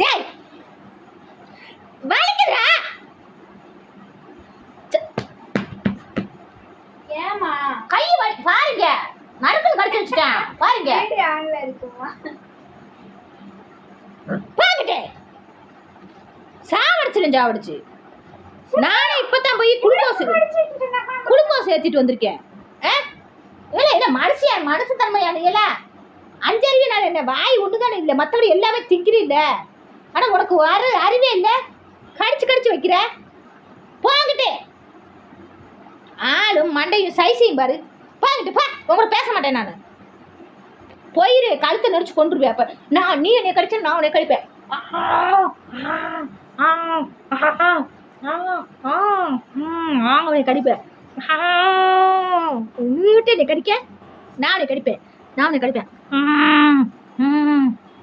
டேய் வலிக்குதுடா. ஏமா கை வலி பாருங்க. நறுக்கு கடிச்சு வச்சுட்டேன் பாருங்க. ஆன்ல இருக்குமா பாருங்க சாவடிச்சு நானே இப்பதான் போய் குளுக்கோஸ் ஏத்திட்டு வந்திருக்கேன். இல்ல மனசு தன்மையான இல்ல அஞ்சறிவு நான் என்ன வாய் ஒண்ணுதானே இல்லை, மற்றபடி எல்லாமே திங்கிறீ இல்ல. ஆனா உனக்கு அறிவே இல்லை, கடிச்சு வைக்கிற. போங்கிட்டு ஆளும் மண்டையும் சைஸையும் பாரு. போங்கிட்டு பா, உங்களை பேச மாட்டேன் நான். போயிரு, கழுத்தை நெரிச்சு கொண்டுருவேன். அப்ப நீ என்னை கடிச்சா நான் உன்னை கடிப்பேன். கடிப்பேன் வீட்டு என்னை கடிக்க, நான் உன்னை கடிப்பேன்.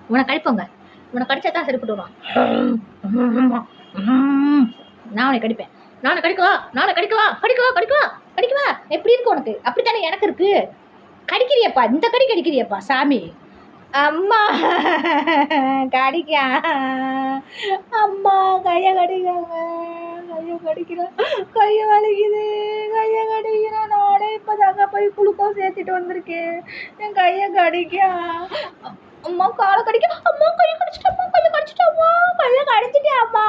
உன்னை கடிப்போங்க. உன்னை கடிச்சா தான் சரிப்பட்டு வரும். நான் உன்னை கடிப்பேன். நானும் கடிக்கவா எப்படி இருக்கு உனக்கு? அப்படித்தானே எனக்கு இருக்கு. கடிக்கிறியப்பா, இந்த கடிக்கிறியப்பா சாமி. அம்மா கடிக்க, அம்மா கையை கடிக்கிறாங்க, கையை வலிக்குது, கையை கடிக்கிறேன். நானே இப்போதாங்க போய் குளுக்கோஸ் ஏற்றிட்டு வந்திருக்கேன். என் கையை கடிக்க, அம்மா காலை கடிக்க, அம்மா கையை கடிச்சிட்டேன், கையை கடிச்சிட்டேன், அம்மா